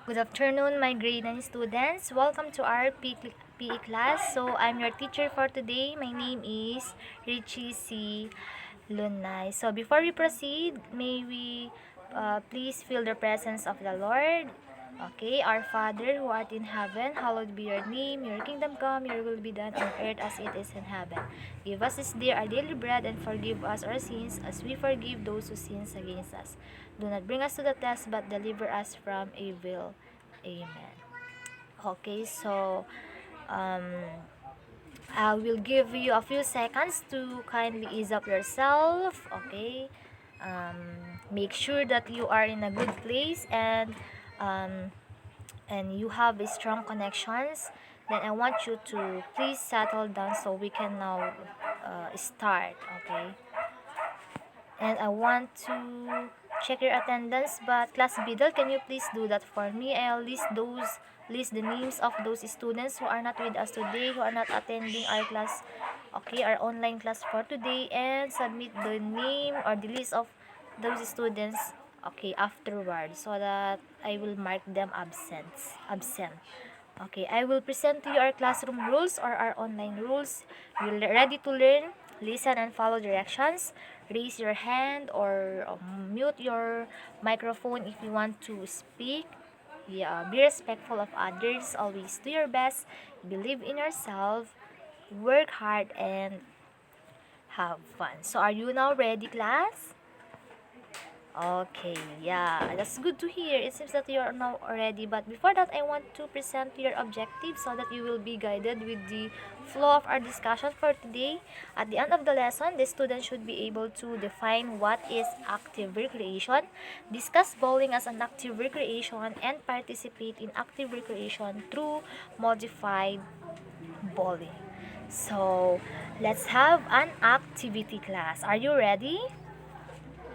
Good afternoon, my grade 9 students. Welcome to our PE class. So, I'm your teacher for today. My name is Richie C. Lunay. So, before we proceed, may we please feel the presence of the Lord. Okay, our Father who art in heaven, hallowed be your name. Your kingdom come, your will be done on earth as it is in heaven. Give us this day our daily bread and forgive us our sins as we forgive those who sins against us. Do not bring us to the test, but deliver us from evil. Amen. Okay, so um, I will give you a few seconds to kindly ease up yourself. Okay, make sure that you are in a good place um, and you have a strong connections. Then I want you to please settle down so we can now start. Okay, and I want to check your attendance, but class Bidal, can you please do that for me? I'll list the names of those students who are not with us today, who are not attending our class, okay, our online class for today, and submit the name or the list of those students, okay, afterwards, so that I will mark them absent. Okay, I will present to you our classroom rules or our online rules. You're ready to learn, listen and follow directions. Raise your hand or mute your microphone if you want to speak. Yeah, be respectful of others. Always do your best. Believe in yourself. Work hard and have fun. So, are you now ready, class? Okay, yeah, that's good to hear. It seems that you're now ready. But before that, I want to present your objectives so that you will be guided with the flow of our discussion for today. At the end of the lesson, the student should be able to define what is active recreation, discuss bowling as an active recreation, and participate in active recreation through modified bowling. So, let's have an activity class. Are you ready?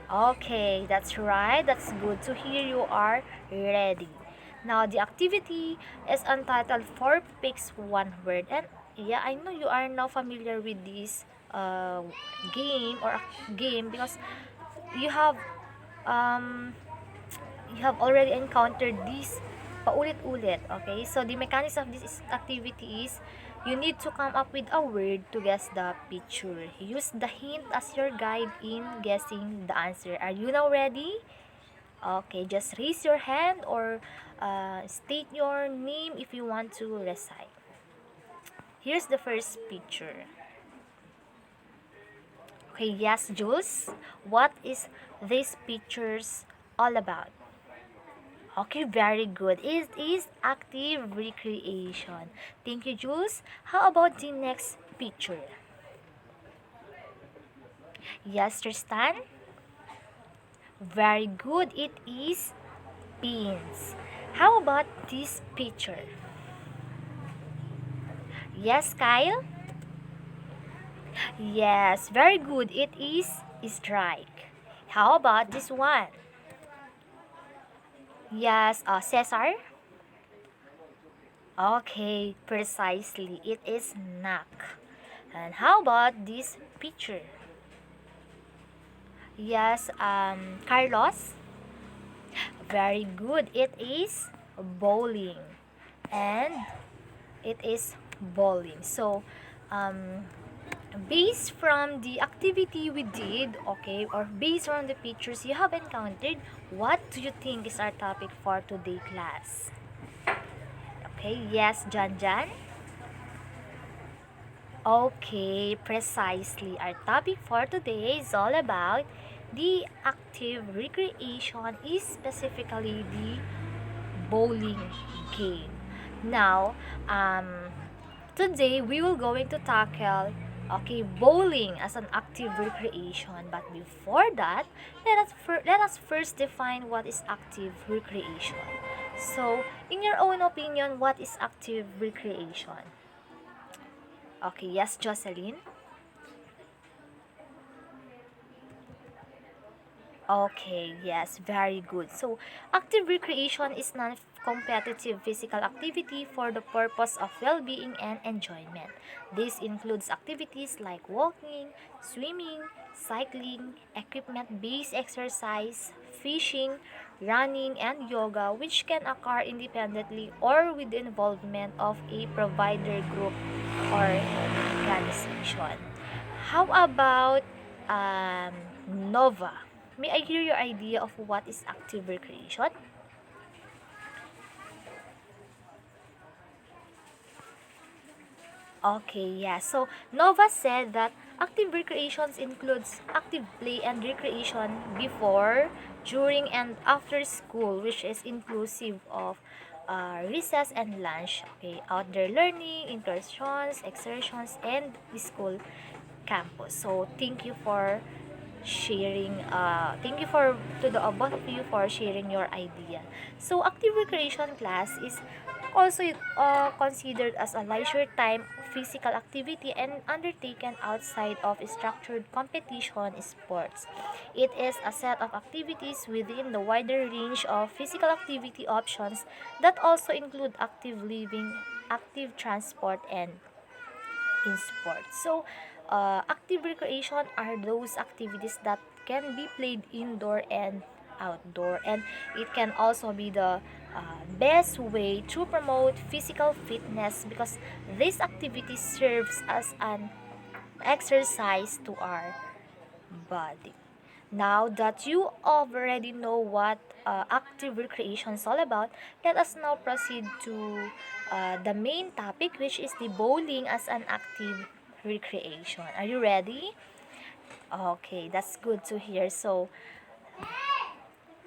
Okay, that's right. That's good to hear you are ready. Now, the activity is entitled 4 Picks One Word. And yeah, I know you are now familiar with this game or game because you have um, you have already encountered this paulit-ulit. Okay, so the mechanics of this activity is you need to come up with a word to guess the picture. Use the hint as your guide in guessing the answer. Are you now ready? Okay, just raise your hand or state your name if you want to recite. Here's the first picture. Okay, yes, Jules. What is this pictures all about? Okay, very good. It is active recreation. Thank you, Jules. How about the next picture? Yes, Tristan. Very good. It is beans. How about this picture? Yes, Kyle. Yes, very good. It is strike. How about this one? Yes, Cesar. Okay, precisely. It is knock. And how about this picture? Yes, Carlos. Very good. It is bowling. And it is bowling. So, um, based from the activity we did, okay, or based on the pictures you have encountered, what do you think is our topic for today, class? Okay, yes, Jan Jan. Okay, precisely. Our topic for today is all about the active recreation, is specifically the bowling game. Now, today we will going to tackle bowling as an active recreation. But before that, let us first define what is active recreation. So, in your own opinion, what is active recreation? Okay, yes, Jocelyn. Okay, yes, very good. So, active recreation is competitive physical activity for the purpose of well-being and enjoyment. This includes activities like walking, swimming, cycling, equipment-based exercise, fishing, running, and yoga, which can occur independently or with the involvement of a provider group or organization. How about um, Nova? May I hear your idea of what is active recreation? Okay, yeah. So Nova said that active recreations includes active play and recreation before, during, and after school, which is inclusive of recess and lunch. Okay, outdoor learning, incursions, exertions, and school campus. So thank you for sharing thank you for to the both of you for sharing your idea. So active recreation class is also considered as a leisure time physical activity and undertaken outside of structured competition sports. It is a set of activities within the wider range of physical activity options that also include active living, active transport, and in sports. So, active recreation are those activities that can be played indoor and outdoor, and it can also be the best way to promote physical fitness because this activity serves as an exercise to our body. Now that you already know what active recreation is all about, let us now proceed to the main topic, which is the bowling as an active recreation. Are you ready? Okay, that's good to hear. So,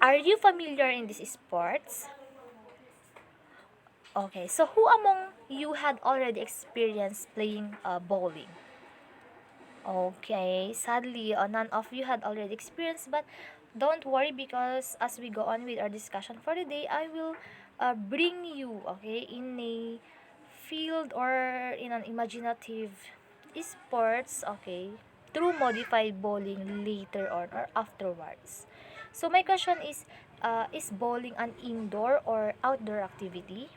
are you familiar in these sports? Okay, so who among you had already experienced playing bowling? Okay, sadly, none of you had already experienced, but don't worry because as we go on with our discussion for the day, I will bring you, okay, in a field or in an imaginative sports, okay, through modified bowling later on or afterwards. So my question is bowling an indoor or outdoor activity?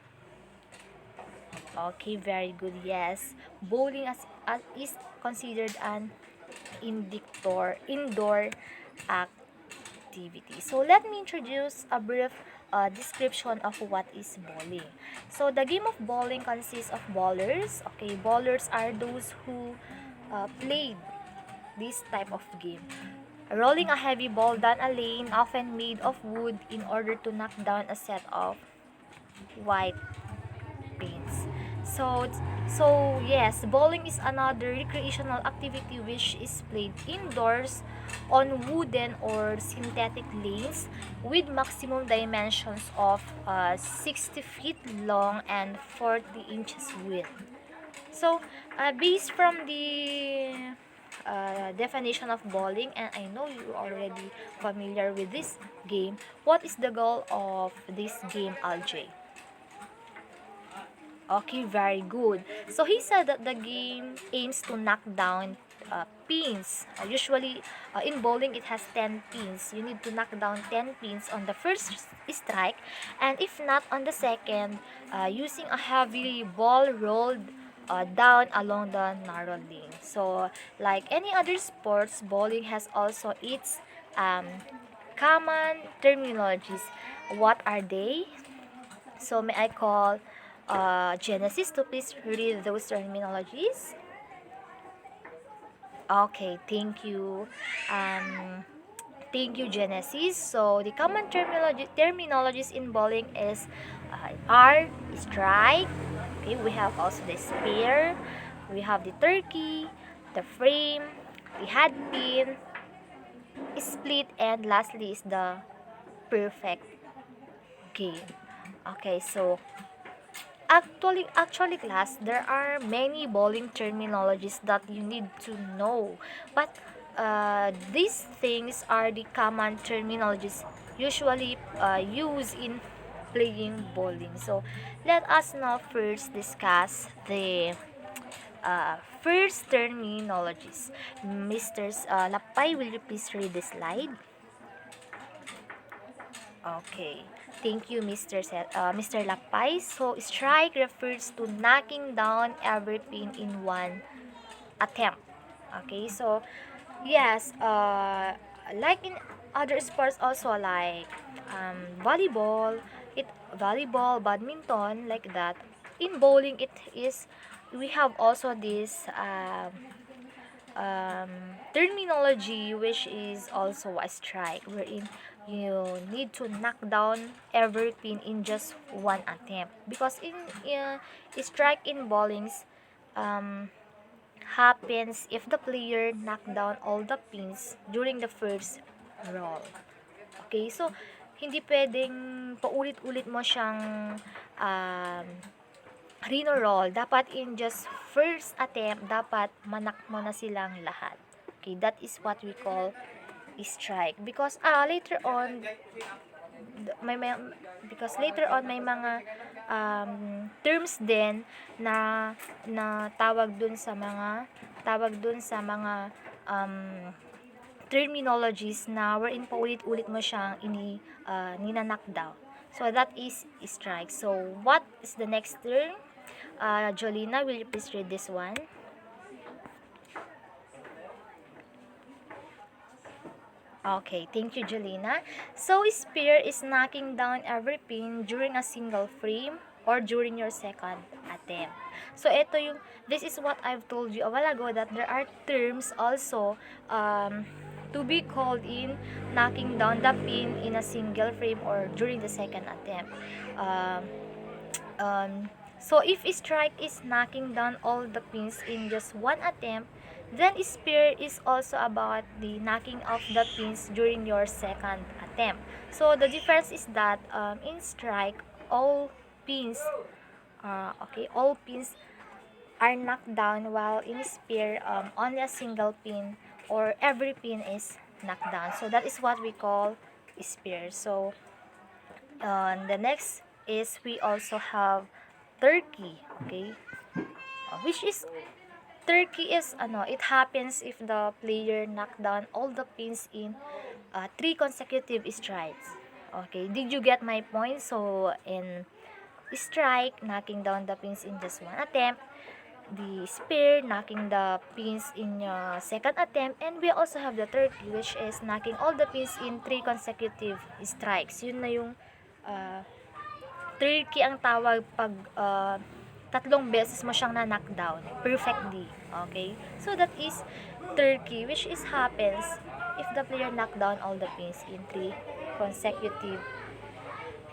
Okay, very good. Yes, bowling as is considered an indoor activity. So let me introduce a brief description of what is bowling. So the game of bowling consists of bowlers. Okay, bowlers are those who played this type of game. Rolling a heavy ball down a lane, often made of wood, in order to knock down a set of white pins. So, so yes, bowling is another recreational activity which is played indoors on wooden or synthetic lanes with maximum dimensions of 60 feet long and 40 inches width. So, based from the definition of bowling, and I know you already familiar with this game, what is the goal of this game, Alj? Okay, very good. So he said that the game aims to knock down pins. Usually, in bowling, it has 10 pins. You need to knock down 10 pins on the first strike, and if not on the second, using a heavy ball rolled down along the narrow lane. So, like any other sports, bowling has also its um, common terminologies. What are they? So may I call Genesis to please read those terminologies? Okay, thank you. Um, thank you, Genesis. So the common terminologies in bowling is are strike. Okay, we have also the spear. We have the turkey, the frame, the head pin, split, and lastly is the perfect game. Okay, so actually, class, there are many bowling terminologies that you need to know. But these things are the common terminologies usually used in playing bowling. So, let us now first discuss the first terminologies. Mr. Lapay, will you please read the slide? Okay. Thank you, Mr. Lakpay. So, strike refers to knocking down every pin in one attempt. Okay, so yes, like in other sports also like volleyball, badminton, like that. In bowling, it is we have also this terminology which is also a strike wherein you need to knock down every pin in just one attempt because in strike in bowlings um, happens if the player knock down all the pins during the first roll. Okay, so hindi pwedeng paulit-ulit mo siyang um, rino-roll. Dapat in just first attempt, dapat manak mo na silang lahat. Okay, that is what we call strike. Because later on, may because later on may mga terms din na tawag dun sa mga terminologies na wherein paulit-ulit mo siyang nina-knock down. So that is strike. So what is the next term? Jolina, will you please read this one? Okay, thank you, Jolina. So, spear is knocking down every pin during a single frame or during your second attempt. So, this is what I've told you a while ago that there are terms also to be called in knocking down the pin in a single frame or during the second attempt. So, if strike is knocking down all the pins in just one attempt, then spear is also about the knocking off the pins during your second attempt. So the difference is that in strike, all pins, all pins are knocked down, while in spear, only a single pin or every pin is knocked down. So that is what we call spear. So the next is we also have turkey, okay, which is Turkey is it happens if the player knock down all the pins in 3 consecutive strikes. Okay, did you get my point? So in strike, knocking down the pins in just one attempt, the spear, knocking the pins in your second attempt, and we also have the turkey, which is knocking all the pins in 3 consecutive strikes. Yun na yung turkey ang tawag pag tatlong beses mo siyang na-knockdown perfectly. Okay? So, that is turkey, which is happens if the player knock down all the pins in 3 consecutive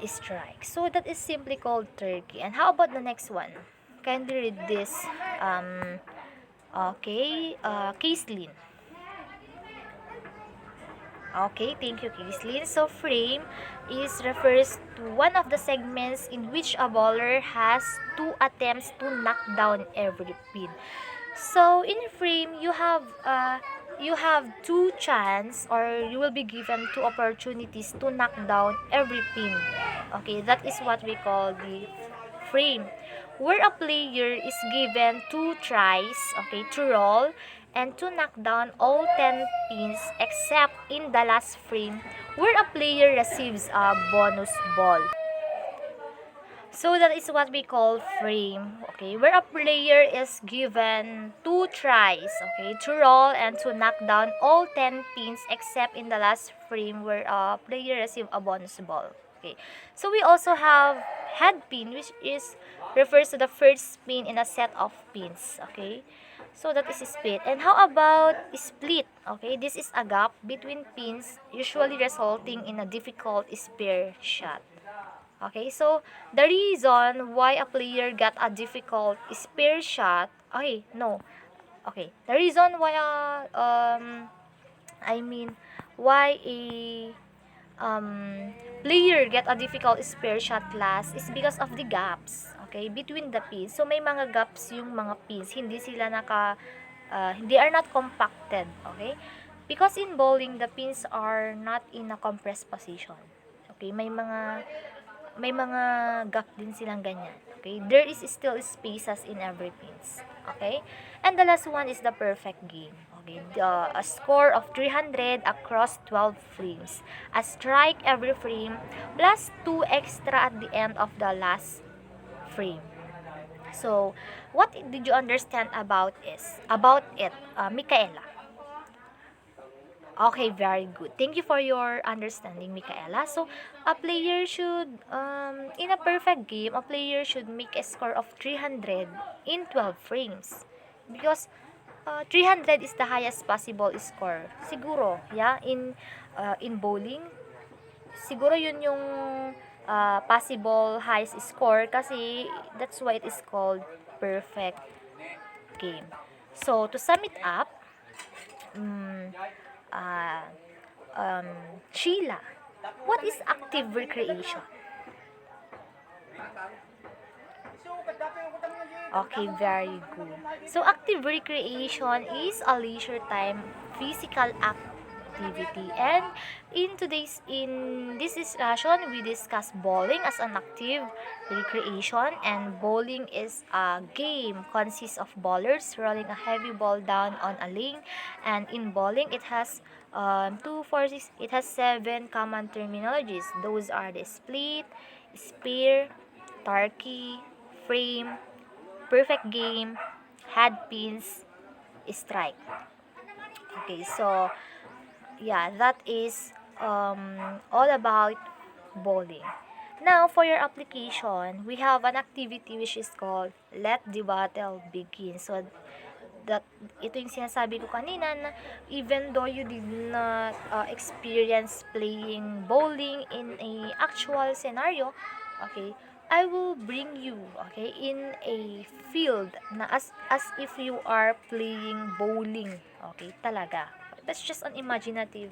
strikes. So, that is simply called turkey. And how about the next one? Kindly read this. Caitlin. Okay, thank you, Caitlin. So, frame refers to one of the segments in which a bowler has 2 attempts to knock down every pin. So, in frame, you have 2 chance, or you will be given 2 opportunities to knock down every pin. Okay, that is what we call the frame, where a player is given 2 tries, okay, to roll and to knock down all 10 pins except in the last frame where a player receives a bonus ball. So that is what we call frame, okay, where a player is given 2 tries, okay, to roll and to knock down all 10 pins except in the last frame where a player receives a bonus ball. Okay, so we also have head pin, which refers to the first pin in a set of pins. Okay, so that is split. And how about split? Okay, this is a gap between pins, usually resulting in a difficult spear shot. Okay, so the reason why a player got a difficult spear shot, the reason why why a player get a difficult spear shot class is because of the gaps, okay, between the pins. So may mga gaps yung mga pins, hindi are not compacted, okay? Because in bowling, the pins are not in a compressed position. Okay, may mga gap din silang ganyan. Okay, there is still spaces in every pins. Okay, and the last one is the perfect game. Okay, a score of 300 across 12 frames. A strike every frame plus 2 extra at the end of the last frame. So, what did you understand about it, Micaela? Okay, very good. Thank you for your understanding, Micaela. So, a player should, in a perfect game, a player should make a score of 300 in 12 frames. Because 300 is the highest possible score. Siguro, yeah, in bowling, siguro yun yung possible highest score kasi that's why it is called perfect game. So, to sum it up, mm, uh, um, Sheila, what is active recreation? Okay, very good. So, active recreation is a leisure time physical activity. And in this discussion, we discuss bowling as an active recreation. And bowling is a game consists of bowlers rolling a heavy ball down on a lane. And in bowling, it has 2, 4, 6. It has 7 common terminologies. Those are the split, spear, turkey, frame, perfect game, had pins, strike. Okay, so yeah, that is all about bowling. Now, for your application, we have an activity which is called Let the Battle Begin. So, that ito yung sinasabi ko kanina na even though you did not experience playing bowling in a actual scenario, okay, I will bring you, okay, in a field na as if you are playing bowling, okay, talaga. That's just an imaginative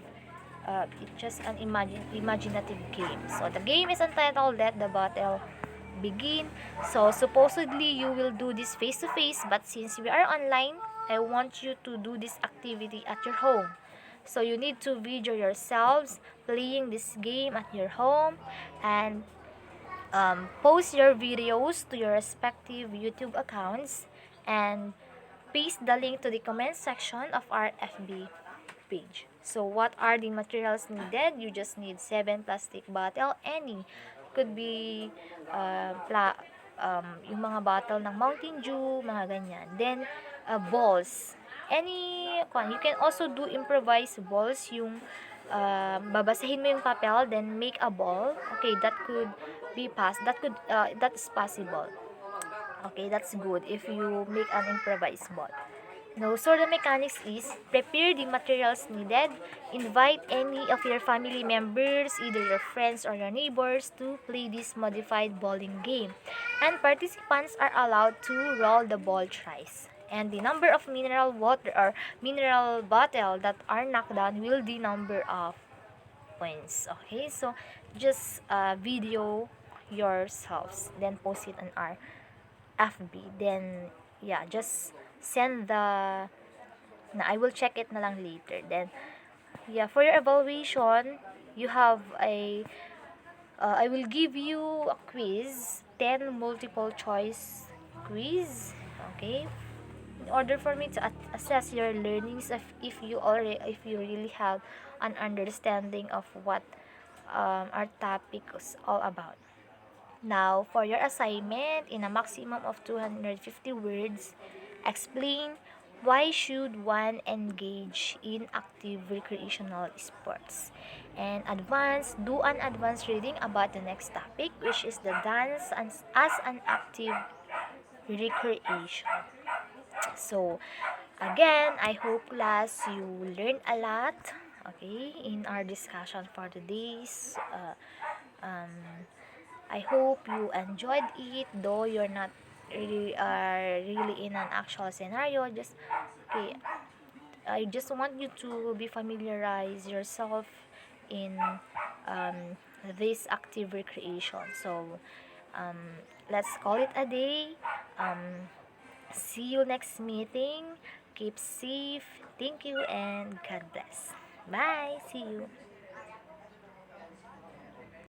it's just an imaginative game. So the game is entitled Let the Battle Begin. So supposedly you will do this face to face, but since we are online, I want you to do this activity at your home. So you need to video yourselves playing this game at your home and post your videos to your respective YouTube accounts and paste the link to the comment section of our FB page. So, what are the materials needed? You just need 7 plastic bottle, any. Could be yung mga bottle ng Mountain Dew, mga ganyan. Then, balls. You can also do improvised balls, yung babasahin mo yung papel, then make a ball. Okay, that could be that is possible. Okay, that's good if you make an improvised ball. Now, so the mechanics is prepare the materials needed, invite any of your family members, either your friends or your neighbors, to play this modified bowling game. And participants are allowed to roll the ball thrice. And the number of mineral water or mineral bottle that are knocked down will the number of points. Okay, so just video yourselves, then post it on our FB. Then, yeah, just send I will check it na lang later. Then, yeah, for your evaluation, you have I will give you a quiz, 10 multiple choice quiz, okay? In order for me to assess your learnings, if you really have an understanding of what our topic is all about. Now, for your assignment, in a maximum of 250 words, explain why should one engage in active recreational sports. And do an advanced reading about the next topic, which is the dance as an active recreation. So, again, I hope class you learned a lot, okay, in our discussion for today's I hope you enjoyed it, though you're not really in an actual scenario. Okay, I just want you to be familiarize yourself in um, this active recreation. So, let's call it a day. See you next meeting. Keep safe. Thank you and God bless. Bye. See you.